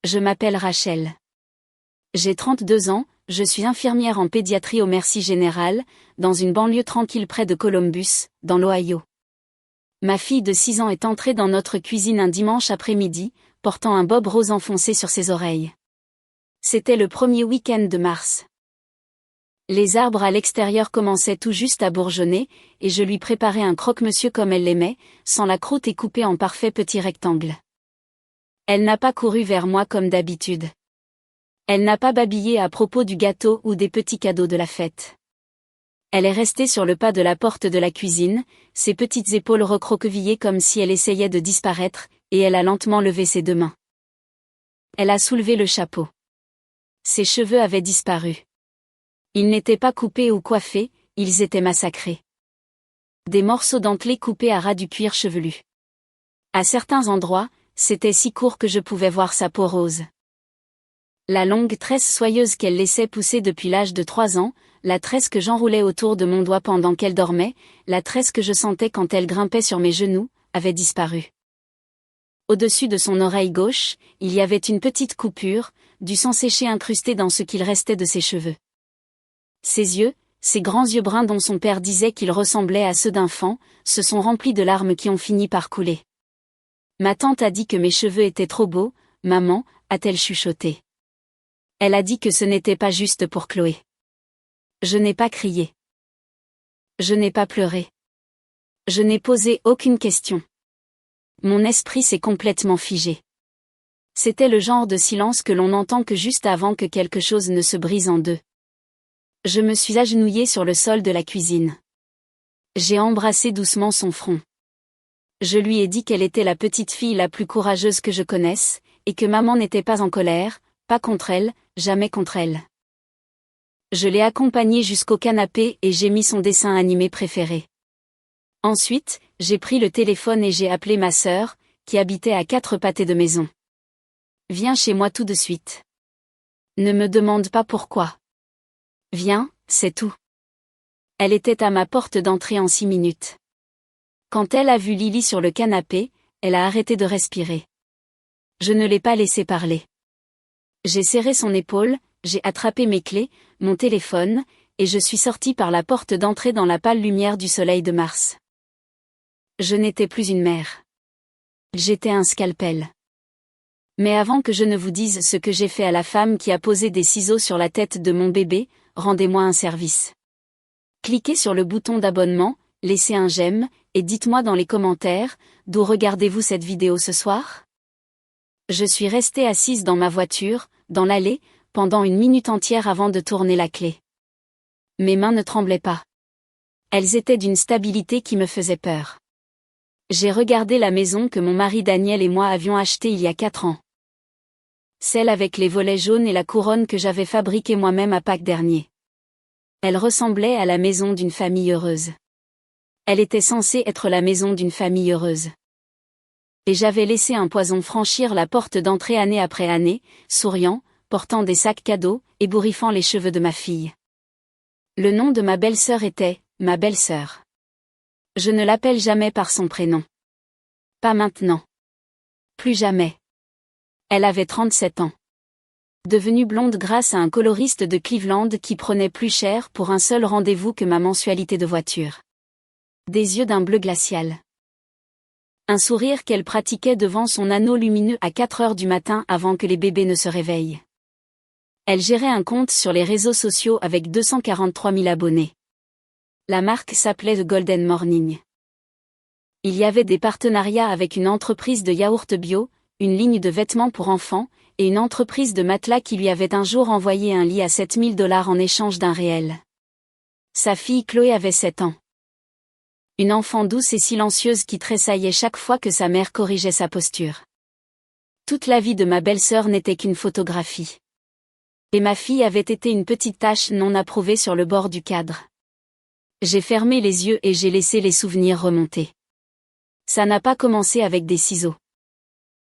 Je m'appelle Rachel. J'ai 32 ans, je suis infirmière en pédiatrie au Merci Général, dans une banlieue tranquille près de Columbus, dans l'Ohio. Ma fille de 6 ans est entrée dans notre cuisine un dimanche après-midi, portant un bob rose enfoncé sur ses oreilles. C'était le premier week-end de mars. Les arbres à l'extérieur commençaient tout juste à bourgeonner, et je lui préparais un croque-monsieur comme elle l'aimait, sans la croûte et coupée en parfait petit rectangle. Elle n'a pas couru vers moi comme d'habitude. Elle n'a pas babillé à propos du gâteau ou des petits cadeaux de la fête. Elle est restée sur le pas de la porte de la cuisine, ses petites épaules recroquevillées comme si elle essayait de disparaître, et elle a lentement levé ses deux mains. Elle a soulevé le chapeau. Ses cheveux avaient disparu. Ils n'étaient pas coupés ou coiffés, ils étaient massacrés. Des morceaux dentelés coupés à ras du cuir chevelu. À certains endroits, c'était si court que je pouvais voir sa peau rose. La longue tresse soyeuse qu'elle laissait pousser depuis l'âge de 3 ans, la tresse que j'enroulais autour de mon doigt pendant qu'elle dormait, la tresse que je sentais quand elle grimpait sur mes genoux, avait disparu. Au-dessus de son oreille gauche, il y avait une petite coupure, du sang séché incrusté dans ce qu'il restait de ses cheveux. Ses yeux, ces grands yeux bruns dont son père disait qu'ils ressemblaient à ceux d'un faon, se sont remplis de larmes qui ont fini par couler. Ma tante a dit que mes cheveux étaient trop beaux, maman, a-t-elle chuchoté. Elle a dit que ce n'était pas juste pour Chloé. Je n'ai pas crié. Je n'ai pas pleuré. Je n'ai posé aucune question. Mon esprit s'est complètement figé. C'était le genre de silence que l'on n'entend que juste avant que quelque chose ne se brise en deux. Je me suis agenouillée sur le sol de la cuisine. J'ai embrassé doucement son front. Je lui ai dit qu'elle était la petite fille la plus courageuse que je connaisse, et que maman n'était pas en colère, pas contre elle, jamais contre elle. Je l'ai accompagnée jusqu'au canapé et j'ai mis son dessin animé préféré. Ensuite, j'ai pris le téléphone et j'ai appelé ma sœur, qui habitait à 4 pâtés de maison. Viens chez moi tout de suite. Ne me demande pas pourquoi. Viens, c'est tout. Elle était à ma porte d'entrée en 6 minutes. Quand elle a vu Lily sur le canapé, elle a arrêté de respirer. Je ne l'ai pas laissé parler. J'ai serré son épaule, j'ai attrapé mes clés, mon téléphone, et je suis sortie par la porte d'entrée dans la pâle lumière du soleil de mars. Je n'étais plus une mère. J'étais un scalpel. Mais avant que je ne vous dise ce que j'ai fait à la femme qui a posé des ciseaux sur la tête de mon bébé, rendez-moi un service. Cliquez sur le bouton d'abonnement, laissez un j'aime, et dites-moi dans les commentaires, d'où regardez-vous cette vidéo ce soir ? Je suis restée assise dans ma voiture, dans l'allée, pendant 1 minute entière avant de tourner la clé. Mes mains ne tremblaient pas. Elles étaient d'une stabilité qui me faisait peur. J'ai regardé la maison que mon mari Daniel et moi avions achetée il y a 4 ans. Celle avec les volets jaunes et la couronne que j'avais fabriquée moi-même à Pâques dernier. Elle ressemblait à la maison d'une famille heureuse. Elle était censée être la maison d'une famille heureuse. Et j'avais laissé un poison franchir la porte d'entrée année après année, souriant, portant des sacs cadeaux, ébouriffant les cheveux de ma fille. Le nom de ma belle-sœur était « ma belle-sœur ». Je ne l'appelle jamais par son prénom. Pas maintenant. Plus jamais. Elle avait 37 ans. Devenue blonde grâce à un coloriste de Cleveland qui prenait plus cher pour un seul rendez-vous que ma mensualité de voiture. Des yeux d'un bleu glacial. Un sourire qu'elle pratiquait devant son anneau lumineux à 4 heures du matin avant que les bébés ne se réveillent. Elle gérait un compte sur les réseaux sociaux avec 243 000 abonnés. La marque s'appelait The Golden Morning. Il y avait des partenariats avec une entreprise de yaourt bio, une ligne de vêtements pour enfants, et une entreprise de matelas qui lui avait un jour envoyé un lit à $7 000 en échange d'un réel. Sa fille Chloé avait 7 ans. Une enfant douce et silencieuse qui tressaillait chaque fois que sa mère corrigeait sa posture. Toute la vie de ma belle-sœur n'était qu'une photographie. Et ma fille avait été une petite tache non approuvée sur le bord du cadre. J'ai fermé les yeux et j'ai laissé les souvenirs remonter. Ça n'a pas commencé avec des ciseaux.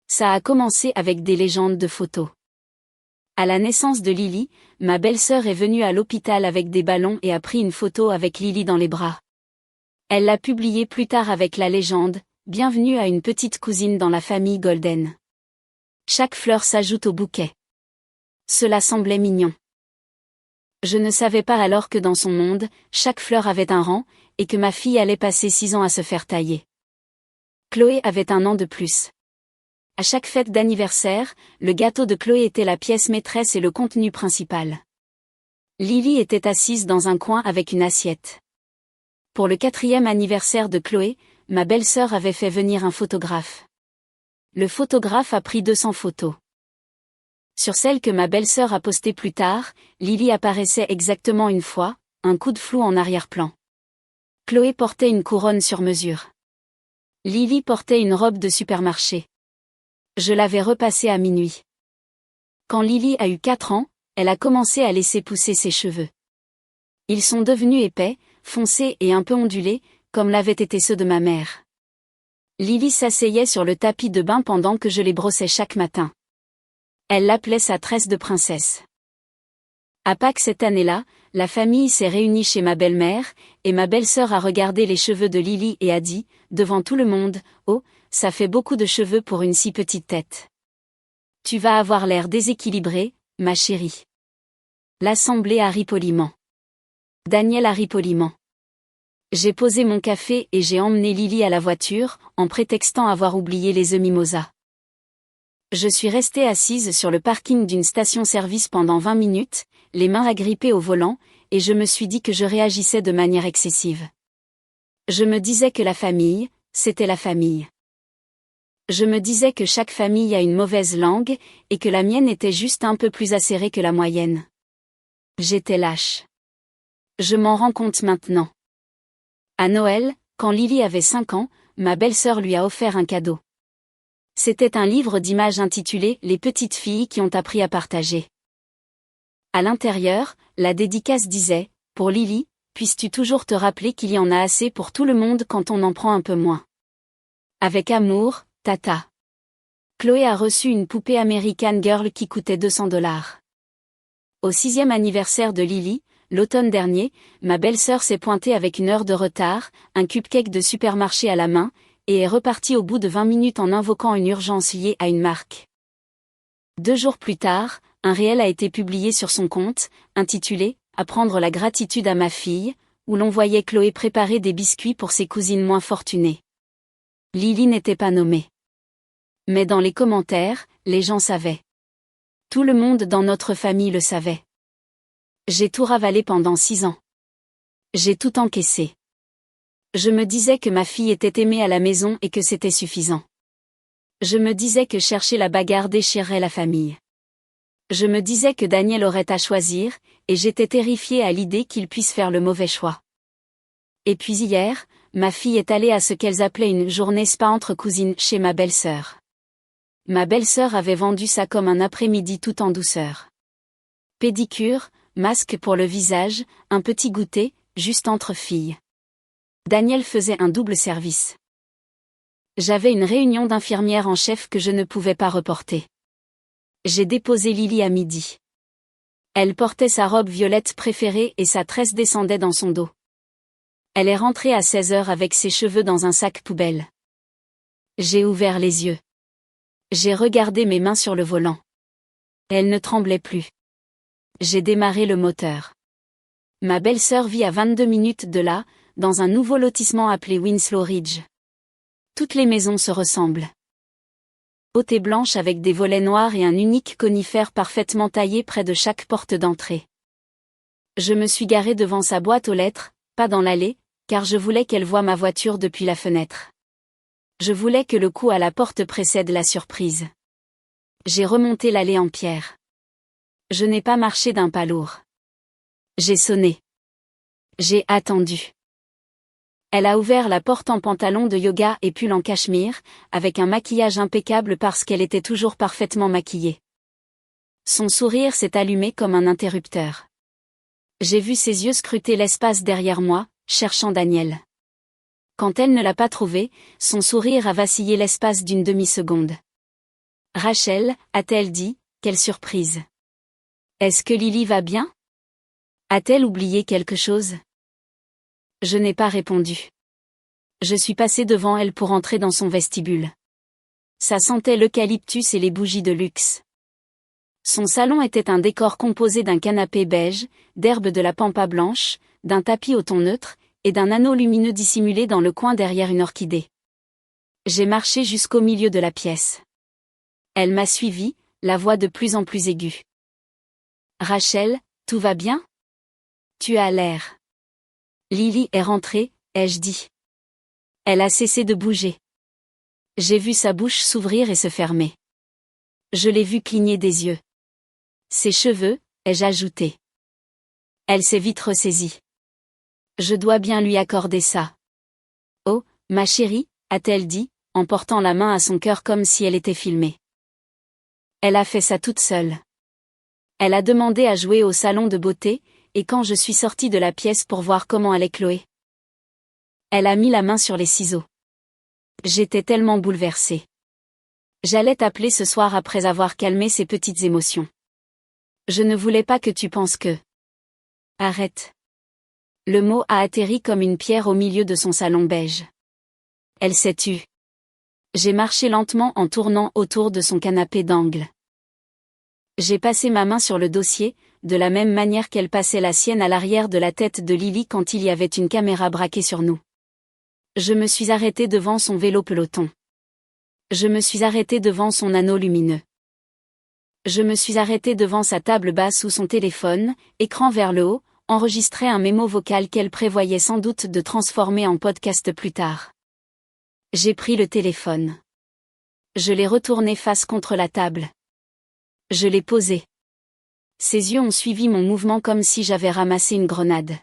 Ça a commencé avec des légendes de photos. À la naissance de Lily, ma belle-sœur est venue à l'hôpital avec des ballons et a pris une photo avec Lily dans les bras. Elle l'a publiée plus tard avec la légende « Bienvenue à une petite cousine dans la famille Golden ». Chaque fleur s'ajoute au bouquet. Cela semblait mignon. Je ne savais pas alors que dans son monde, chaque fleur avait un rang, et que ma fille allait passer 6 ans à se faire tailler. Chloé avait 1 an de plus. À chaque fête d'anniversaire, le gâteau de Chloé était la pièce maîtresse et le contenu principal. Lily était assise dans un coin avec une assiette. Pour le 4e anniversaire de Chloé, ma belle-sœur avait fait venir un photographe. Le photographe a pris 200 photos. Sur celle que ma belle-sœur a postée plus tard, Lily apparaissait exactement une fois, un coup de flou en arrière-plan. Chloé portait une couronne sur mesure. Lily portait une robe de supermarché. Je l'avais repassée à minuit. Quand Lily a eu 4 ans, elle a commencé à laisser pousser ses cheveux. Ils sont devenus épais, foncés et un peu ondulés, comme l'avaient été ceux de ma mère. Lily s'asseyait sur le tapis de bain pendant que je les brossais chaque matin. Elle l'appelait sa tresse de princesse. À Pâques cette année-là, la famille s'est réunie chez ma belle-mère, et ma belle-sœur a regardé les cheveux de Lily et a dit, devant tout le monde, « Oh, ça fait beaucoup de cheveux pour une si petite tête. Tu vas avoir l'air déséquilibré, ma chérie. » L'assemblée a ri poliment. Daniel a ri poliment. J'ai posé mon café et j'ai emmené Lily à la voiture, en prétextant avoir oublié les œufs mimosa. Je suis restée assise sur le parking d'une station-service pendant 20 minutes, les mains agrippées au volant, et je me suis dit que je réagissais de manière excessive. Je me disais que la famille, c'était la famille. Je me disais que chaque famille a une mauvaise langue, et que la mienne était juste un peu plus acérée que la moyenne. J'étais lâche. Je m'en rends compte maintenant. À Noël, quand Lily avait 5 ans, ma belle-sœur lui a offert un cadeau. C'était un livre d'images intitulé « Les petites filles qui ont appris à partager ». À l'intérieur, la dédicace disait « Pour Lily, puisses-tu toujours te rappeler qu'il y en a assez pour tout le monde quand on en prend un peu moins. Avec amour, Tata. » Chloé a reçu une poupée American Girl qui coûtait $200. Au 6e anniversaire de Lily, l'automne dernier, ma belle-sœur s'est pointée avec 1 heure de retard, un cupcake de supermarché à la main, et est repartie au bout de 20 minutes en invoquant une urgence liée à une marque. 2 jours plus tard, un réel a été publié sur son compte, intitulé « Apprendre la gratitude à ma fille », où l'on voyait Chloé préparer des biscuits pour ses cousines moins fortunées. Lily n'était pas nommée. Mais dans les commentaires, les gens savaient. Tout le monde dans notre famille le savait. J'ai tout ravalé pendant 6 ans. J'ai tout encaissé. Je me disais que ma fille était aimée à la maison et que c'était suffisant. Je me disais que chercher la bagarre déchirerait la famille. Je me disais que Daniel aurait à choisir, et j'étais terrifiée à l'idée qu'il puisse faire le mauvais choix. Et puis hier, ma fille est allée à ce qu'elles appelaient une journée spa entre cousines chez ma belle-sœur. Ma belle-sœur avait vendu ça comme un après-midi tout en douceur. Pédicure, masque pour le visage, un petit goûter, juste entre filles. Daniel faisait un double service. J'avais une réunion d'infirmières en chef que je ne pouvais pas reporter. J'ai déposé Lily à midi. Elle portait sa robe violette préférée et sa tresse descendait dans son dos. Elle est rentrée à 16 heures avec ses cheveux dans un sac poubelle. J'ai ouvert les yeux. J'ai regardé mes mains sur le volant. Elles ne tremblaient plus. J'ai démarré le moteur. Ma belle-sœur vit à 22 minutes de là, dans un nouveau lotissement appelé Winslow Ridge. Toutes les maisons se ressemblent. Haute et blanche avec des volets noirs et un unique conifère parfaitement taillé près de chaque porte d'entrée. Je me suis garée devant sa boîte aux lettres, pas dans l'allée, car je voulais qu'elle voie ma voiture depuis la fenêtre. Je voulais que le coup à la porte précède la surprise. J'ai remonté l'allée en pierre. Je n'ai pas marché d'un pas lourd. J'ai sonné. J'ai attendu. Elle a ouvert la porte en pantalon de yoga et pull en cachemire, avec un maquillage impeccable parce qu'elle était toujours parfaitement maquillée. Son sourire s'est allumé comme un interrupteur. J'ai vu ses yeux scruter l'espace derrière moi, cherchant Daniel. Quand elle ne l'a pas trouvé, son sourire a vacillé l'espace d'une demi-seconde. « Rachel », a-t-elle dit, « quelle surprise. Est-ce que Lily va bien ? A-t-elle oublié quelque chose ? » Je n'ai pas répondu. Je suis passée devant elle pour entrer dans son vestibule. Ça sentait l'eucalyptus et les bougies de luxe. Son salon était un décor composé d'un canapé beige, d'herbes de la pampa blanche, d'un tapis au ton neutre, et d'un anneau lumineux dissimulé dans le coin derrière une orchidée. J'ai marché jusqu'au milieu de la pièce. Elle m'a suivi, la voix de plus en plus aiguë. Rachel, tout va bien? Tu as l'air. Lily est rentrée, ai-je dit. Elle a cessé de bouger. J'ai vu sa bouche s'ouvrir et se fermer. Je l'ai vue cligner des yeux. Ses cheveux, ai-je ajouté. Elle s'est vite ressaisie. Je dois bien lui accorder ça. Oh, ma chérie, a-t-elle dit, en portant la main à son cœur comme si elle était filmée. Elle a fait ça toute seule. Elle a demandé à jouer au salon de beauté, et quand je suis sortie de la pièce pour voir comment allait Chloé. Elle a mis la main sur les ciseaux. J'étais tellement bouleversée. J'allais t'appeler ce soir après avoir calmé ces petites émotions. Je ne voulais pas que tu penses que... Arrête. Le mot a atterri comme une pierre au milieu de son salon beige. Elle s'est tue. J'ai marché lentement en tournant autour de son canapé d'angle. J'ai passé ma main sur le dossier, de la même manière qu'elle passait la sienne à l'arrière de la tête de Lily quand il y avait une caméra braquée sur nous. Je me suis arrêtée devant son vélo peloton. Je me suis arrêtée devant son anneau lumineux. Je me suis arrêtée devant sa table basse où son téléphone, écran vers le haut, enregistrait un mémo vocal qu'elle prévoyait sans doute de transformer en podcast plus tard. J'ai pris le téléphone. Je l'ai retourné face contre la table. Je l'ai posé. Ses yeux ont suivi mon mouvement comme si j'avais ramassé une grenade.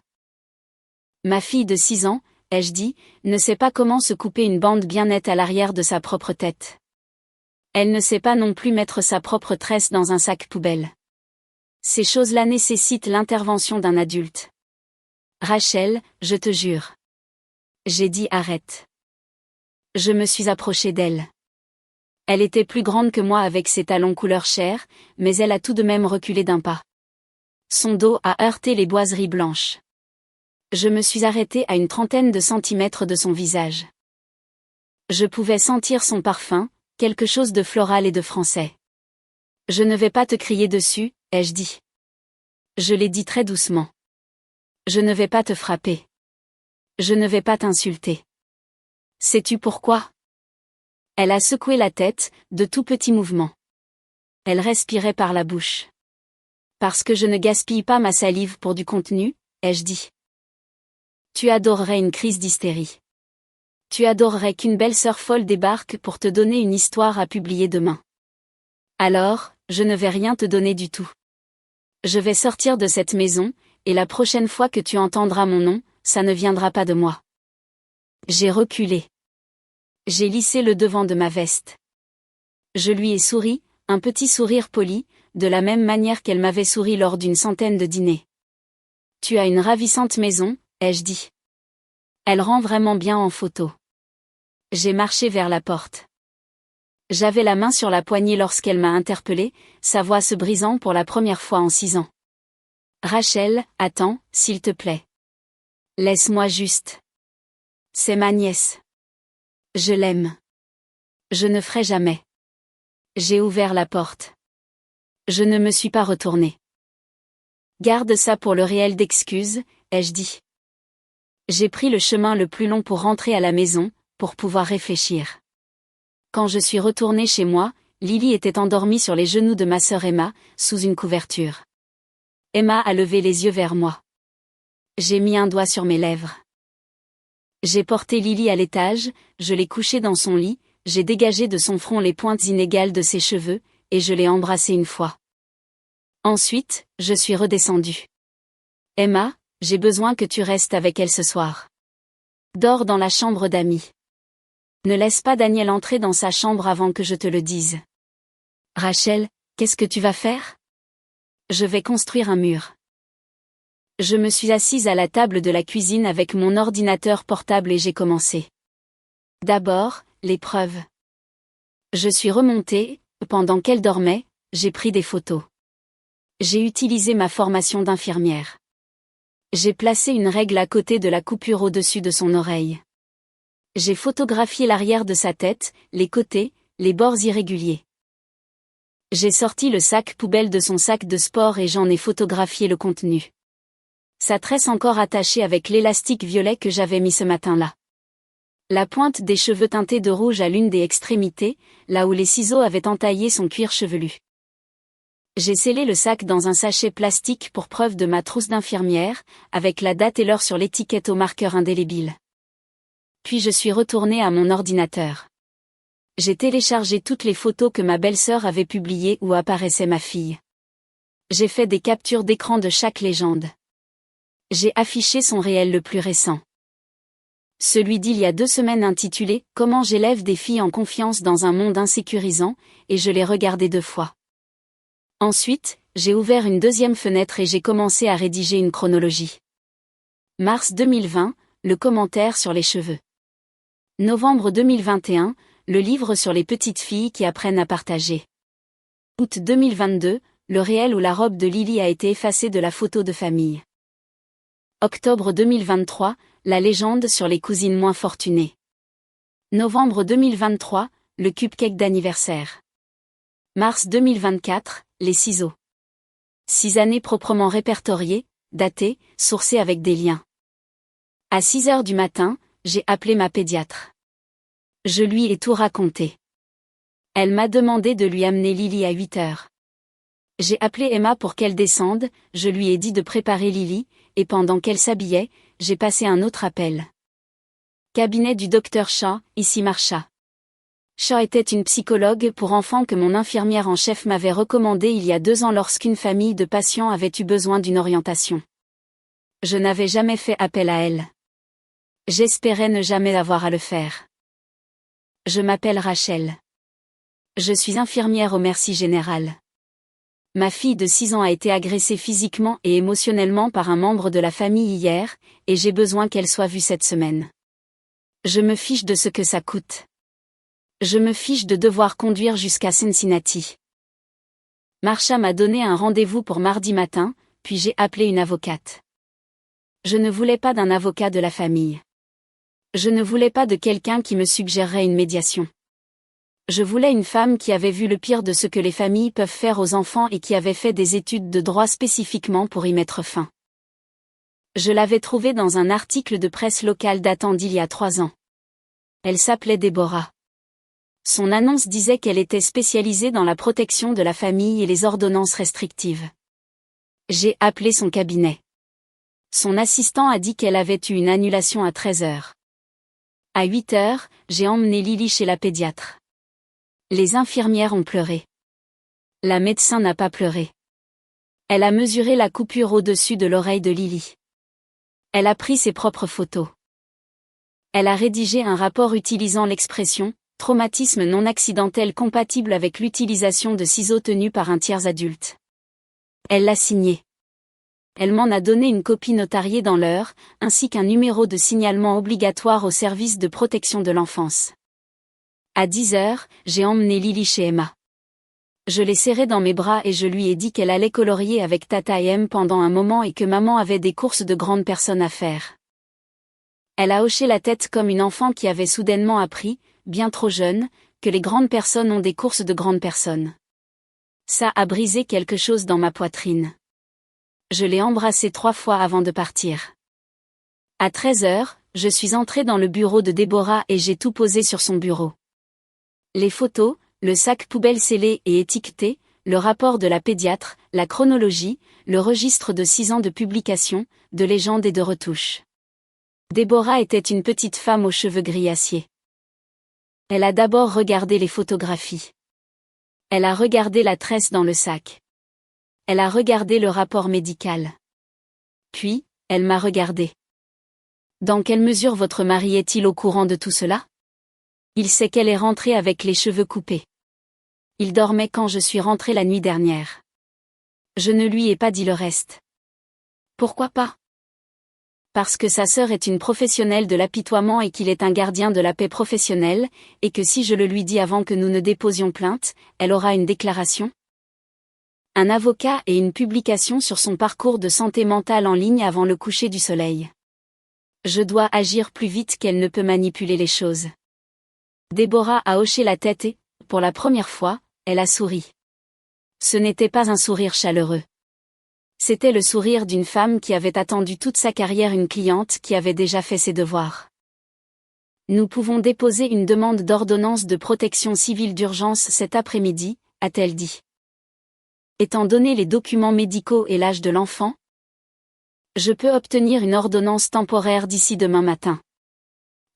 Ma fille de 6 ans, ai-je dit, ne sait pas comment se couper une bande bien nette à l'arrière de sa propre tête. Elle ne sait pas non plus mettre sa propre tresse dans un sac poubelle. Ces choses-là nécessitent l'intervention d'un adulte. Rachel, je te jure. J'ai dit arrête. Je me suis approchée d'elle. Elle était plus grande que moi avec ses talons couleur chair, mais elle a tout de même reculé d'un pas. Son dos a heurté les boiseries blanches. Je me suis arrêtée à une trentaine de centimètres de son visage. Je pouvais sentir son parfum, quelque chose de floral et de français. Je ne vais pas te crier dessus, ai-je dit. Je l'ai dit très doucement. Je ne vais pas te frapper. Je ne vais pas t'insulter. Sais-tu pourquoi? Elle a secoué la tête, de tout petits mouvements. Elle respirait par la bouche. Parce que je ne gaspille pas ma salive pour du contenu, ai-je dit. Tu adorerais une crise d'hystérie. Tu adorerais qu'une belle sœur folle débarque pour te donner une histoire à publier demain. Alors, je ne vais rien te donner du tout. Je vais sortir de cette maison, et la prochaine fois que tu entendras mon nom, ça ne viendra pas de moi. J'ai reculé. J'ai lissé le devant de ma veste. Je lui ai souri, un petit sourire poli, de la même manière qu'elle m'avait souri lors d'une centaine de dîners. Tu as une ravissante maison, ai-je dit. Elle rend vraiment bien en photo. J'ai marché vers la porte. J'avais la main sur la poignée lorsqu'elle m'a interpellée, sa voix se brisant pour la première fois en 6 ans. Rachel, attends, s'il te plaît. Laisse-moi juste. C'est ma nièce. Je l'aime. Je ne ferai jamais. J'ai ouvert la porte. Je ne me suis pas retournée. Garde ça pour le réel d'excuses, ai-je dit. J'ai pris le chemin le plus long pour rentrer à la maison, pour pouvoir réfléchir. Quand je suis retournée chez moi, Lily était endormie sur les genoux de ma sœur Emma, sous une couverture. Emma a levé les yeux vers moi. J'ai mis un doigt sur mes lèvres. J'ai porté Lily à l'étage, je l'ai couchée dans son lit, j'ai dégagé de son front les pointes inégales de ses cheveux, et je l'ai embrassée une fois. Ensuite, je suis redescendue. Emma, j'ai besoin que tu restes avec elle ce soir. Dors dans la chambre d'Amy. Ne laisse pas Daniel entrer dans sa chambre avant que je te le dise. Rachel, qu'est-ce que tu vas faire? Je vais construire un mur. Je me suis assise à la table de la cuisine avec mon ordinateur portable et j'ai commencé. D'abord, l'épreuve. Je suis remontée, pendant qu'elle dormait, j'ai pris des photos. J'ai utilisé ma formation d'infirmière. J'ai placé une règle à côté de la coupure au-dessus de son oreille. J'ai photographié l'arrière de sa tête, les côtés, les bords irréguliers. J'ai sorti le sac poubelle de son sac de sport et j'en ai photographié le contenu. Sa tresse encore attachée avec l'élastique violet que j'avais mis ce matin-là. La pointe des cheveux teintés de rouge à l'une des extrémités, là où les ciseaux avaient entaillé son cuir chevelu. J'ai scellé le sac dans un sachet plastique pour preuve de ma trousse d'infirmière, avec la date et l'heure sur l'étiquette au marqueur indélébile. Puis je suis retournée à mon ordinateur. J'ai téléchargé toutes les photos que ma belle-sœur avait publiées où apparaissait ma fille. J'ai fait des captures d'écran de chaque légende. J'ai affiché son réel le plus récent. Celui d'il y a 2 semaines intitulé « Comment j'élève des filles en confiance dans un monde insécurisant » et je l'ai regardé 2 fois. Ensuite, j'ai ouvert une deuxième fenêtre et j'ai commencé à rédiger une chronologie. Mars 2020, le commentaire sur les cheveux. Novembre 2021, le livre sur les petites filles qui apprennent à partager. Août 2022, le réel où la robe de Lily a été effacée de la photo de famille. Octobre 2023, la légende sur les cousines moins fortunées. Novembre 2023, le cupcake d'anniversaire. Mars 2024, les ciseaux. 6 années proprement répertoriées, datées, sourcées avec des liens. À 6 heures du matin, j'ai appelé ma pédiatre. Je lui ai tout raconté. Elle m'a demandé de lui amener Lily à 8 heures. J'ai appelé Emma pour qu'elle descende, je lui ai dit de préparer Lily, et pendant qu'elle s'habillait, j'ai passé un autre appel. Cabinet du docteur Shaw, ici Marsha. Shaw était une psychologue pour enfants que mon infirmière en chef m'avait recommandée il y a 2 ans lorsqu'une famille de patients avait eu besoin d'une orientation. Je n'avais jamais fait appel à elle. J'espérais ne jamais avoir à le faire. Je m'appelle Rachel. Je suis infirmière au Merci Général. Ma fille de 6 ans a été agressée physiquement et émotionnellement par un membre de la famille hier, et j'ai besoin qu'elle soit vue cette semaine. Je me fiche de ce que ça coûte. Je me fiche de devoir conduire jusqu'à Cincinnati. Marsha m'a donné un rendez-vous pour mardi matin, puis j'ai appelé une avocate. Je ne voulais pas d'un avocat de la famille. Je ne voulais pas de quelqu'un qui me suggérerait une médiation. Je voulais une femme qui avait vu le pire de ce que les familles peuvent faire aux enfants et qui avait fait des études de droit spécifiquement pour y mettre fin. Je l'avais trouvée dans un article de presse locale datant d'il y a 3 ans. Elle s'appelait Déborah. Son annonce disait qu'elle était spécialisée dans la protection de la famille et les ordonnances restrictives. J'ai appelé son cabinet. Son assistant a dit qu'elle avait eu une annulation à 13 heures. À 8 heures, j'ai emmené Lily chez la pédiatre. Les infirmières ont pleuré. La médecin n'a pas pleuré. Elle a mesuré la coupure au-dessus de l'oreille de Lily. Elle a pris ses propres photos. Elle a rédigé un rapport utilisant l'expression « traumatisme non accidentel compatible avec l'utilisation de ciseaux tenus par un tiers adulte ». Elle l'a signé. Elle m'en a donné une copie notariée dans l'heure, ainsi qu'un numéro de signalement obligatoire au service de protection de l'enfance. À 10 heures, j'ai emmené Lily chez Emma. Je l'ai serrée dans mes bras et je lui ai dit qu'elle allait colorier avec Tata et M pendant un moment et que maman avait des courses de grandes personnes à faire. Elle a hoché la tête comme une enfant qui avait soudainement appris, bien trop jeune, que les grandes personnes ont des courses de grandes personnes. Ça a brisé quelque chose dans ma poitrine. Je l'ai embrassée 3 fois avant de partir. À 13 heures, je suis entrée dans le bureau de Déborah et j'ai tout posé sur son bureau. Les photos, le sac poubelle scellé et étiqueté, le rapport de la pédiatre, la chronologie, le registre de 6 ans de publication, de légendes et de retouches. Déborah était une petite femme aux cheveux gris acier. Elle a d'abord regardé les photographies. Elle a regardé la tresse dans le sac. Elle a regardé le rapport médical. Puis, elle m'a regardé. Dans quelle mesure votre mari est-il au courant de tout cela? Il sait qu'elle est rentrée avec les cheveux coupés. Il dormait quand je suis rentrée la nuit dernière. Je ne lui ai pas dit le reste. Pourquoi pas? Parce que sa sœur est une professionnelle de l'apitoiement et qu'il est un gardien de la paix professionnel, et que si je le lui dis avant que nous ne déposions plainte, elle aura une déclaration? Un avocat et une publication sur son parcours de santé mentale en ligne avant le coucher du soleil. Je dois agir plus vite qu'elle ne peut manipuler les choses. Déborah a hoché la tête et, Pour la première fois, elle a souri. Ce n'était pas un sourire chaleureux. C'était le sourire d'une femme qui avait attendu toute sa carrière une cliente qui avait déjà fait ses devoirs. Nous pouvons déposer une demande d'ordonnance de protection civile d'urgence cet après-midi, a-t-elle dit. Étant donné les documents médicaux et l'âge de l'enfant, je peux obtenir une ordonnance temporaire d'ici demain matin.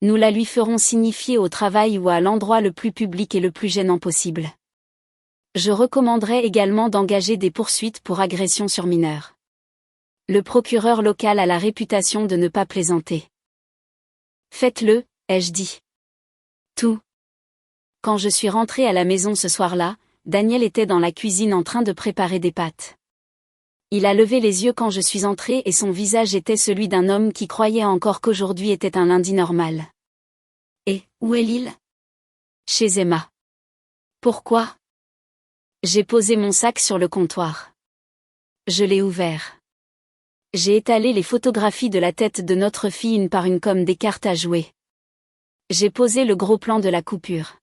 Nous la lui ferons signifier au travail ou à l'endroit le plus public et le plus gênant possible. Je recommanderais également d'engager des poursuites pour agression sur mineur. Le procureur local a la réputation de ne pas plaisanter. Faites-le, ai-je dit. Tout. Quand je suis rentrée à la maison ce soir-là, Daniel était dans la cuisine en train de préparer des pâtes. Il a levé les yeux quand je suis entrée et son visage était celui d'un homme qui croyait encore qu'aujourd'hui était un lundi normal. Et, où est Lyle ? Chez Emma. Pourquoi ? J'ai posé mon sac sur le comptoir. Je l'ai ouvert. J'ai étalé les photographies de la tête de notre fille une par une comme des cartes à jouer. J'ai posé le gros plan de la coupure.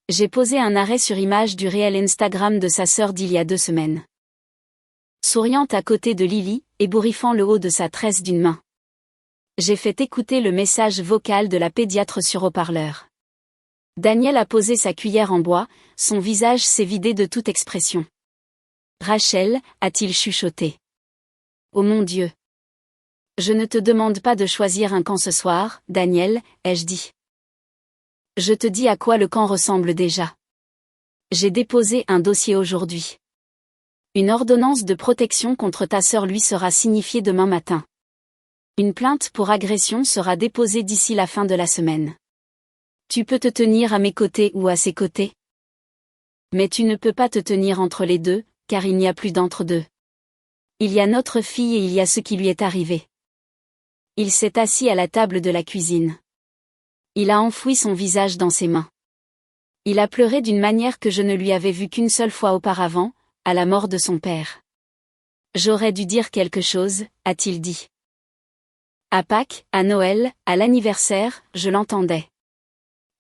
J'ai posé un arrêt sur image du réel Instagram de sa sœur d'il y a 2 semaines. Souriante à côté de Lily, ébouriffant le haut de sa tresse d'une main. J'ai fait écouter le message vocal de la pédiatre sur haut-parleur. Daniel a posé sa cuillère en bois, son visage s'est vidé de toute expression. Rachel, a-t-il chuchoté. Oh mon Dieu. Je ne te demande pas de choisir un camp ce soir, Daniel, ai-je dit. Je te dis à quoi le camp ressemble déjà. J'ai déposé un dossier aujourd'hui. Une ordonnance de protection contre ta sœur lui sera signifiée demain matin. Une plainte pour agression sera déposée d'ici la fin de la semaine. Tu peux te tenir à mes côtés ou à ses côtés. Mais tu ne peux pas te tenir entre les deux, car il n'y a plus d'entre-deux. Il y a notre fille et il y a ce qui lui est arrivé. Il s'est assis à la table de la cuisine. Il a enfoui son visage dans ses mains. Il a pleuré d'une manière que je ne lui avais vue qu'une seule fois auparavant, à la mort de son père. J'aurais dû dire quelque chose, a-t-il dit. À Pâques, à Noël, à l'anniversaire, je l'entendais.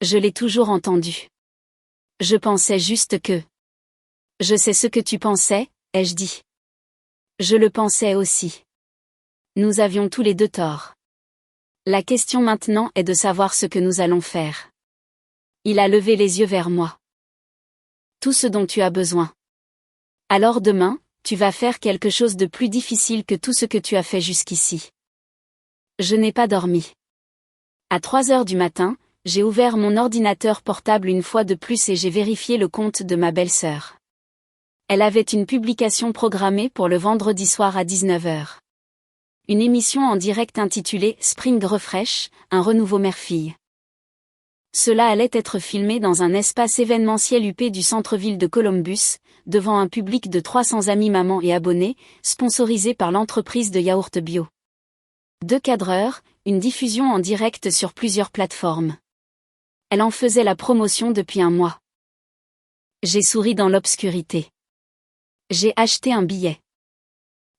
Je l'ai toujours entendu. Je pensais juste que... Je sais ce que tu pensais, ai-je dit. Je le pensais aussi. Nous avions tous les deux tort. La question maintenant est de savoir ce que nous allons faire. Il a levé les yeux vers moi. Tout ce dont tu as besoin. Alors demain, tu vas faire quelque chose de plus difficile que tout ce que tu as fait jusqu'ici. Je n'ai pas dormi. À 3 heures du matin, j'ai ouvert mon ordinateur portable une fois de plus et j'ai vérifié le compte de ma belle-sœur. Elle avait une publication programmée pour le vendredi soir à 19 heures. Une émission en direct intitulée Spring Refresh, un renouveau mère-fille. Cela allait être filmé dans un espace événementiel huppé du centre-ville de Columbus, devant un public de 300 amis mamans et abonnés, sponsorisé par l'entreprise de yaourt bio. 2 cadreurs, une diffusion en direct sur plusieurs plateformes. Elle en faisait la promotion depuis un mois. J'ai souri dans l'obscurité. J'ai acheté un billet.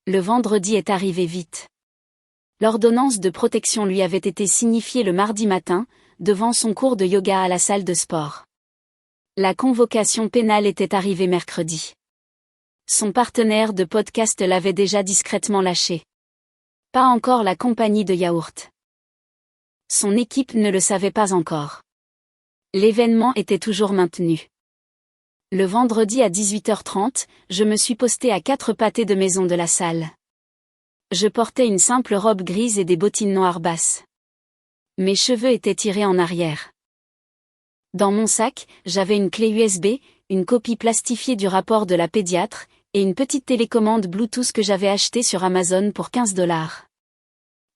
Le vendredi est arrivé vite. L'ordonnance de protection lui avait été signifiée le mardi matin, devant son cours de yoga à la salle de sport. La convocation pénale était arrivée mercredi. Son partenaire de podcast l'avait déjà discrètement lâché. Pas encore la compagnie de yaourt. Son équipe ne le savait pas encore. L'événement était toujours maintenu. Le vendredi à 18h30, je me suis postée à 4 pâtés de maison de la salle. Je portais une simple robe grise et des bottines noires basses. Mes cheveux étaient tirés en arrière. Dans mon sac, j'avais une clé USB, une copie plastifiée du rapport de la pédiatre, et une petite télécommande Bluetooth que j'avais achetée sur Amazon pour $15.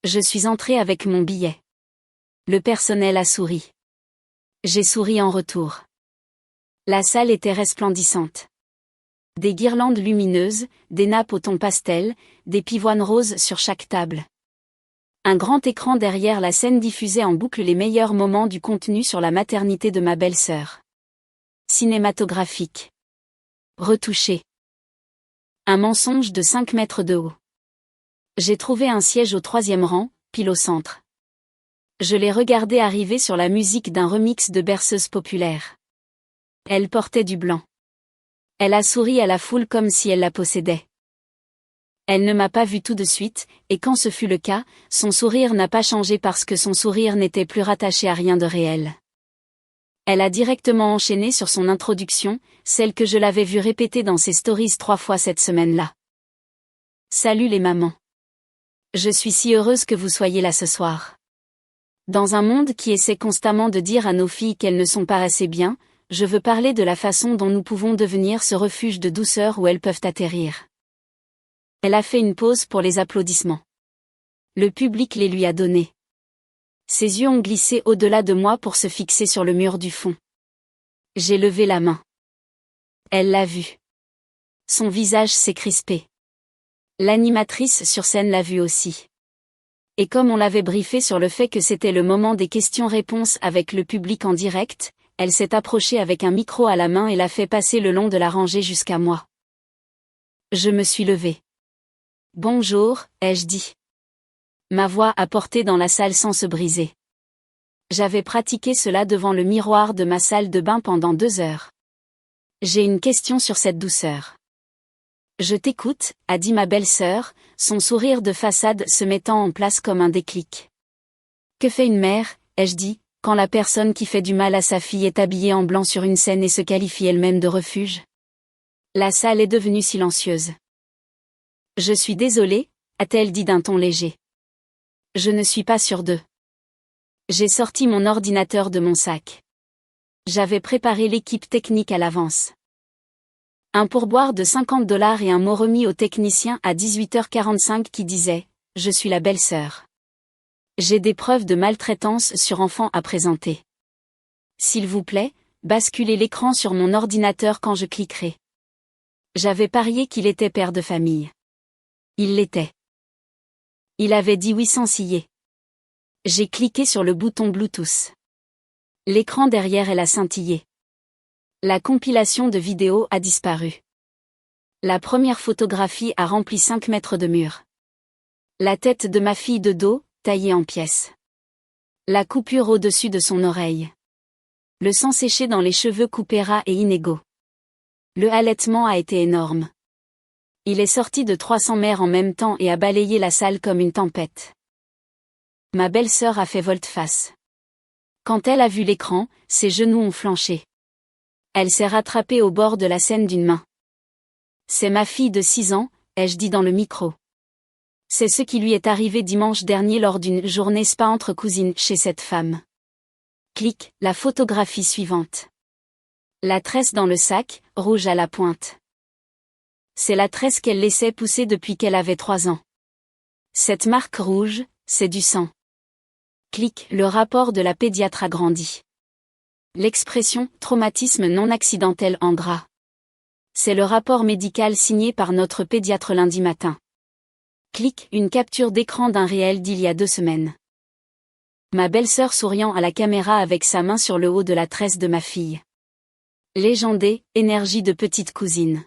Je suis entrée avec mon billet. Le personnel a souri. J'ai souri en retour. La salle était resplendissante. Des guirlandes lumineuses, des nappes au ton pastel, des pivoines roses sur chaque table. Un grand écran derrière la scène diffusait en boucle les meilleurs moments du contenu sur la maternité de ma belle-sœur. Cinématographique. Retouché. Un mensonge de 5 mètres de haut. J'ai trouvé un siège au 3e rang, pile au centre. Je l'ai regardé arriver sur la musique d'un remix de berceuse populaire. Elle portait du blanc. Elle a souri à la foule comme si elle la possédait. Elle ne m'a pas vu tout de suite, et quand ce fut le cas, son sourire n'a pas changé parce que son sourire n'était plus rattaché à rien de réel. Elle a directement enchaîné sur son introduction, celle que je l'avais vue répéter dans ses stories 3 fois cette semaine-là. Salut les mamans. Je suis si heureuse que vous soyez là ce soir. Dans un monde qui essaie constamment de dire à nos filles qu'elles ne sont pas assez bien, je veux parler de la façon dont nous pouvons devenir ce refuge de douceur où elles peuvent atterrir. Elle a fait une pause pour les applaudissements. Le public les lui a donnés. Ses yeux ont glissé au-delà de moi pour se fixer sur le mur du fond. J'ai levé la main. Elle l'a vu. Son visage s'est crispé. L'animatrice sur scène l'a vu aussi. Et comme on l'avait briefé sur le fait que c'était le moment des questions-réponses avec le public en direct, elle s'est approchée avec un micro à la main et l'a fait passer le long de la rangée jusqu'à moi. Je me suis levée. Bonjour, ai-je dit. Ma voix a porté dans la salle sans se briser. J'avais pratiqué cela devant le miroir de ma salle de bain pendant 2 heures. J'ai une question sur cette douceur. Je t'écoute, a dit ma belle-sœur, son sourire de façade se mettant en place comme un déclic. Que fait une mère, ai-je dit, quand la personne qui fait du mal à sa fille est habillée en blanc sur une scène et se qualifie elle-même de refuge? La salle est devenue silencieuse. Je suis désolée, a-t-elle dit d'un ton léger. Je ne suis pas sûre d'eux. J'ai sorti mon ordinateur de mon sac. J'avais préparé l'équipe technique à l'avance. Un pourboire de $50 et un mot remis au technicien à 18h45 qui disait « Je suis la belle-sœur. J'ai des preuves de maltraitance sur enfant à présenter. S'il vous plaît, basculez l'écran sur mon ordinateur quand je cliquerai. » J'avais parié qu'il était père de famille. Il l'était. Il avait dit oui sans ciller. J'ai cliqué sur le bouton Bluetooth. L'écran derrière elle a scintillé. La compilation de vidéos a disparu. La première photographie a rempli 5 mètres de mur. La tête de ma fille de dos, taillée en pièces. La coupure au-dessus de son oreille. Le sang séché dans les cheveux coupés ras et inégaux. Le halètement a été énorme. Il est sorti de 300 mères en même temps et a balayé la salle comme une tempête. Ma belle-sœur a fait volte-face. Quand elle a vu l'écran, ses genoux ont flanché. Elle s'est rattrapée au bord de la scène d'une main. C'est ma fille de 6 ans, ai-je dit dans le micro. C'est ce qui lui est arrivé dimanche dernier lors d'une journée spa entre cousines chez cette femme. Clique, la photographie suivante. La tresse dans le sac, rouge à la pointe. C'est la tresse qu'elle laissait pousser depuis qu'elle avait 3 ans. Cette marque rouge, c'est du sang. Clique, le rapport de la pédiatre agrandi. L'expression « traumatisme non accidentel » en gras. C'est le rapport médical signé par notre pédiatre lundi matin. Clique, une capture d'écran d'un réel d'il y a 2 semaines. Ma belle-sœur souriant à la caméra avec sa main sur le haut de la tresse de ma fille. Légendé, énergie de petite cousine.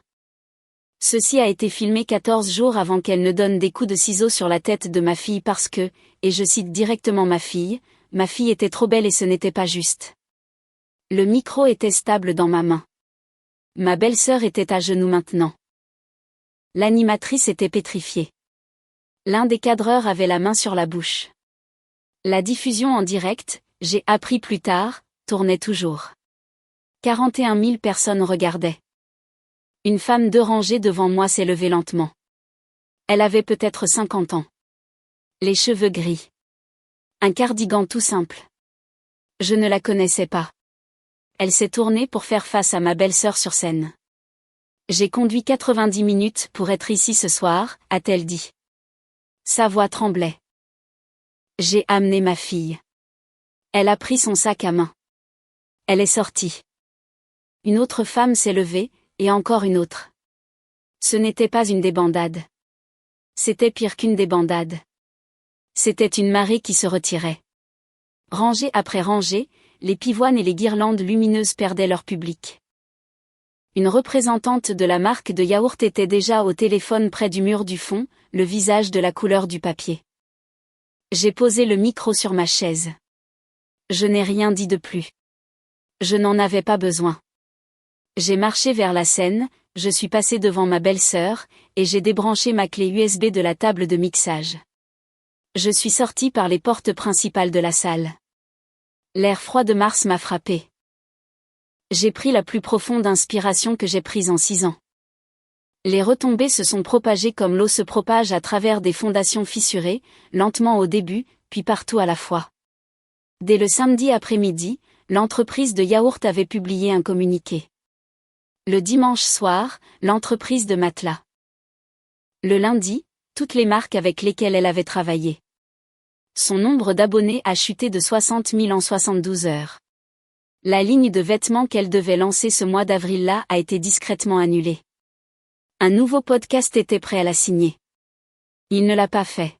Ceci a été filmé 14 jours avant qu'elle ne donne des coups de ciseaux sur la tête de ma fille parce que, et je cite directement ma fille était trop belle et ce n'était pas juste. Le micro était stable dans ma main. Ma belle-sœur était à genoux maintenant. L'animatrice était pétrifiée. L'un des cadreurs avait la main sur la bouche. La diffusion en direct, j'ai appris plus tard, tournait toujours. 41 000 personnes regardaient. Une femme de rangée devant moi s'est levée lentement. Elle avait peut-être 50 ans. Les cheveux gris. Un cardigan tout simple. Je ne la connaissais pas. Elle s'est tournée pour faire face à ma belle-sœur sur scène. J'ai conduit 90 minutes pour être ici ce soir, a-t-elle dit. Sa voix tremblait. J'ai amené ma fille. Elle a pris son sac à main. Elle est sortie. Une autre femme s'est levée, et encore une autre. Ce n'était pas une débandade. C'était pire qu'une débandade. C'était une marée qui se retirait. Rangée après rangée, les pivoines et les guirlandes lumineuses perdaient leur public. Une représentante de la marque de yaourt était déjà au téléphone près du mur du fond, le visage de la couleur du papier. J'ai posé le micro sur ma chaise. Je n'ai rien dit de plus. Je n'en avais pas besoin. J'ai marché vers la scène, je suis passé devant ma belle-sœur, et j'ai débranché ma clé USB de la table de mixage. Je suis sorti par les portes principales de la salle. L'air froid de mars m'a frappé. J'ai pris la plus profonde inspiration que j'ai prise en 6 ans. Les retombées se sont propagées comme l'eau se propage à travers des fondations fissurées, lentement au début, puis partout à la fois. Dès le samedi après-midi, l'entreprise de yaourt avait publié un communiqué. Le dimanche soir, l'entreprise de matelas. Le lundi, toutes les marques avec lesquelles elle avait travaillé. Son nombre d'abonnés a chuté de 60 000 en 72 heures. La ligne de vêtements qu'elle devait lancer ce mois d'avril-là a été discrètement annulée. Un nouveau podcast était prêt à la signer. Il ne l'a pas fait.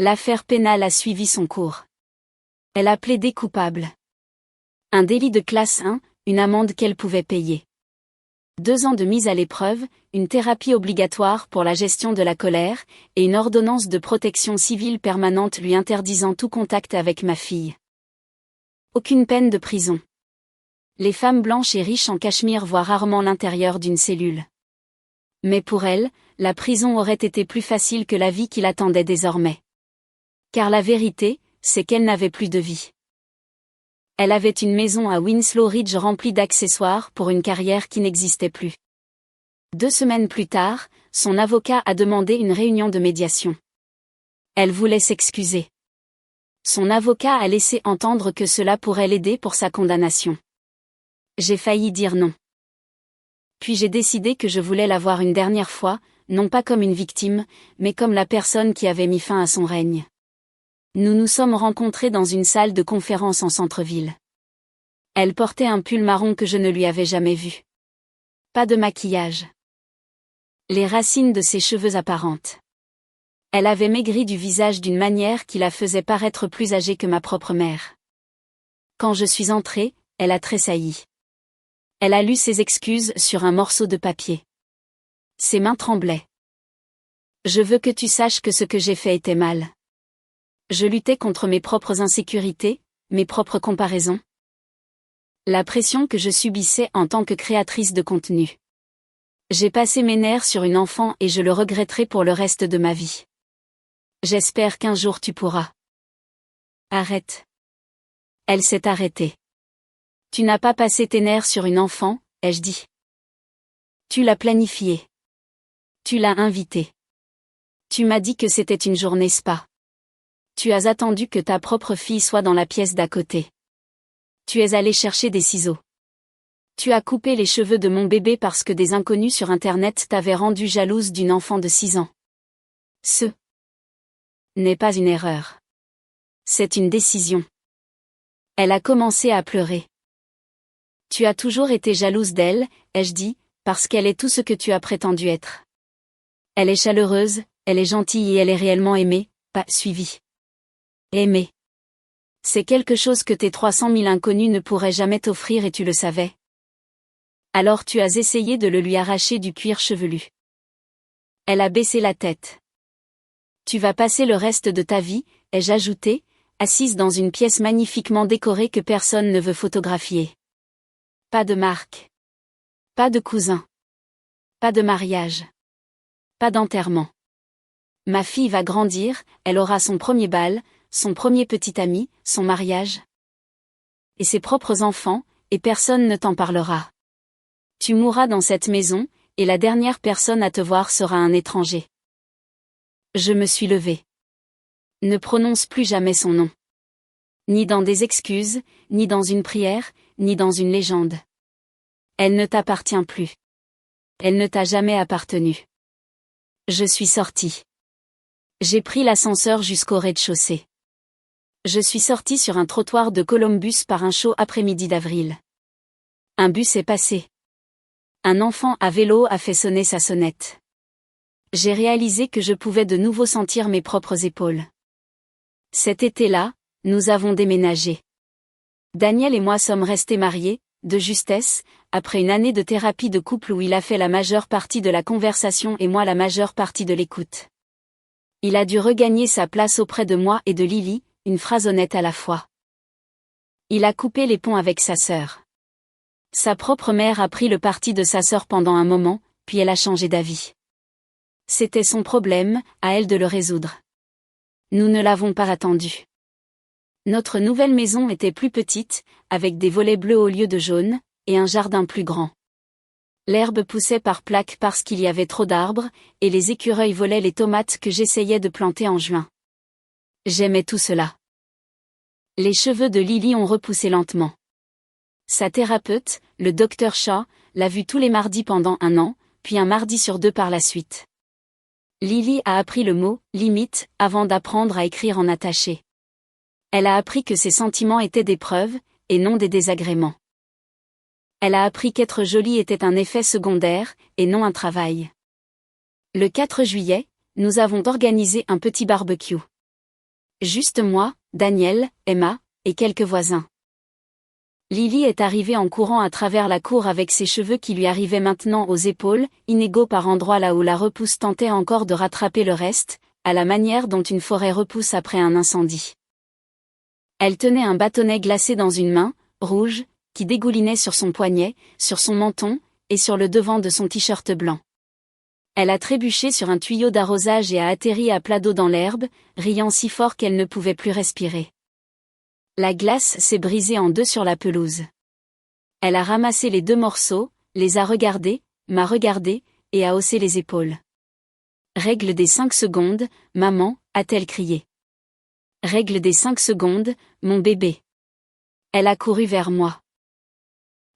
L'affaire pénale a suivi son cours. Elle a plaidé coupable. Un délit de classe 1, une amende qu'elle pouvait payer. 2 ans de mise à l'épreuve, une thérapie obligatoire pour la gestion de la colère, et une ordonnance de protection civile permanente lui interdisant tout contact avec ma fille. Aucune peine de prison. Les femmes blanches et riches en Cachemire voient rarement l'intérieur d'une cellule. Mais pour elle, la prison aurait été plus facile que la vie qui l'attendait désormais. Car la vérité, c'est qu'elle n'avait plus de vie. Elle avait une maison à Winslow Ridge remplie d'accessoires pour une carrière qui n'existait plus. 2 semaines plus tard, son avocat a demandé une réunion de médiation. Elle voulait s'excuser. Son avocat a laissé entendre que cela pourrait l'aider pour sa condamnation. J'ai failli dire non. Puis j'ai décidé que je voulais la voir une dernière fois, non pas comme une victime, mais comme la personne qui avait mis fin à son règne. Nous nous sommes rencontrés dans une salle de conférence en centre-ville. Elle portait un pull marron que je ne lui avais jamais vu. Pas de maquillage. Les racines de ses cheveux apparentes. Elle avait maigri du visage d'une manière qui la faisait paraître plus âgée que ma propre mère. Quand je suis entrée, elle a tressailli. Elle a lu ses excuses sur un morceau de papier. Ses mains tremblaient. Je veux que tu saches que ce que j'ai fait était mal. Je luttais contre mes propres insécurités, mes propres comparaisons. La pression que je subissais en tant que créatrice de contenu. J'ai passé mes nerfs sur une enfant et je le regretterai pour le reste de ma vie. J'espère qu'un jour tu pourras. Arrête. Elle s'est arrêtée. Tu n'as pas passé tes nerfs sur une enfant, ai-je dit. Tu l'as planifié. Tu l'as invitée. Tu m'as dit que c'était une journée spa. Tu as attendu que ta propre fille soit dans la pièce d'à côté. Tu es allé chercher des ciseaux. Tu as coupé les cheveux de mon bébé parce que des inconnus sur Internet t'avaient rendu jalouse d'une enfant de 6 ans. Ce n'est pas une erreur. C'est une décision. Elle a commencé à pleurer. Tu as toujours été jalouse d'elle, ai-je dit, parce qu'elle est tout ce que tu as prétendu être. Elle est chaleureuse, elle est gentille et elle est réellement aimée, pas suivie. Aimée. C'est quelque chose que tes 300 000 inconnus ne pourraient jamais t'offrir et tu le savais. Alors tu as essayé de le lui arracher du cuir chevelu. Elle a baissé la tête. Tu vas passer le reste de ta vie, ai-je ajouté, assise dans une pièce magnifiquement décorée que personne ne veut photographier. Pas de marque. Pas de cousin. Pas de mariage. Pas d'enterrement. Ma fille va grandir, elle aura son premier bal, son premier petit ami, son mariage. Et ses propres enfants, et personne ne t'en parlera. Tu mourras dans cette maison, et la dernière personne à te voir sera un étranger. Je me suis levée. Ne prononce plus jamais son nom. Ni dans des excuses, ni dans une prière, ni dans une légende. Elle ne t'appartient plus. Elle ne t'a jamais appartenu. Je suis sortie. J'ai pris l'ascenseur jusqu'au rez-de-chaussée. Je suis sortie sur un trottoir de Columbus par un chaud après-midi d'avril. Un bus est passé. Un enfant à vélo a fait sonner sa sonnette. J'ai réalisé que je pouvais de nouveau sentir mes propres épaules. Cet été-là, nous avons déménagé. Daniel et moi sommes restés mariés, de justesse, après une année de thérapie de couple où il a fait la majeure partie de la conversation et moi la majeure partie de l'écoute. Il a dû regagner sa place auprès de moi et de Lily, une phrase honnête à la fois. Il a coupé les ponts avec sa sœur. Sa propre mère a pris le parti de sa sœur pendant un moment, puis elle a changé d'avis. C'était son problème, à elle de le résoudre. Nous ne l'avons pas attendu. Notre nouvelle maison était plus petite, avec des volets bleus au lieu de jaune, et un jardin plus grand. L'herbe poussait par plaques parce qu'il y avait trop d'arbres, et les écureuils volaient les tomates que j'essayais de planter en juin. J'aimais tout cela. Les cheveux de Lily ont repoussé lentement. Sa thérapeute, le docteur Shaw, l'a vue tous les mardis pendant 1 an, puis un mardi sur 2 par la suite. Lily a appris le mot « limite » avant d'apprendre à écrire en attaché. Elle a appris que ses sentiments étaient des preuves, et non des désagréments. Elle a appris qu'être jolie était un effet secondaire, et non un travail. Le 4 juillet, nous avons organisé un petit barbecue. Juste moi, Daniel, Emma, et quelques voisins. Lily est arrivée en courant à travers la cour avec ses cheveux qui lui arrivaient maintenant aux épaules, inégaux par endroits là où la repousse tentait encore de rattraper le reste, à la manière dont une forêt repousse après un incendie. Elle tenait un bâtonnet glacé dans une main, rouge, qui dégoulinait sur son poignet, sur son menton, et sur le devant de son t-shirt blanc. Elle a trébuché sur un tuyau d'arrosage et a atterri à plat dos dans l'herbe, riant si fort qu'elle ne pouvait plus respirer. La glace s'est brisée en 2 sur la pelouse. Elle a ramassé les 2 morceaux, les a regardés, m'a regardé, et a haussé les épaules. Règle des 5 secondes, maman, a-t-elle crié. Règle des 5 secondes, mon bébé. Elle a couru vers moi.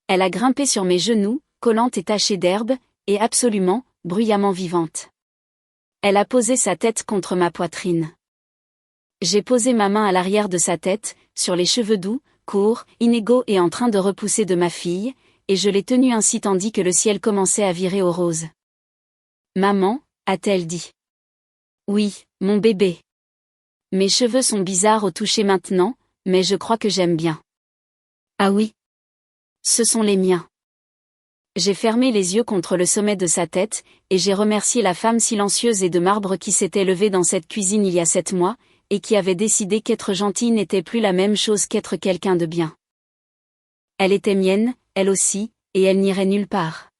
Elle a grimpé sur mes genoux, collante et tachée d'herbe, et absolument, bruyamment vivante. Elle a posé sa tête contre ma poitrine. J'ai posé ma main à l'arrière de sa tête, sur les cheveux doux, courts, inégaux et en train de repousser de ma fille, et je l'ai tenue ainsi tandis que le ciel commençait à virer au rose. Maman, a-t-elle dit. Oui, mon bébé. Mes cheveux sont bizarres au toucher maintenant, mais je crois que j'aime bien. Ah oui. Ce sont les miens. J'ai fermé les yeux contre le sommet de sa tête, et j'ai remercié la femme silencieuse et de marbre qui s'était levée dans cette cuisine il y a 7 mois, et qui avait décidé qu'être gentille n'était plus la même chose qu'être quelqu'un de bien. Elle était mienne, elle aussi, et elle n'irait nulle part.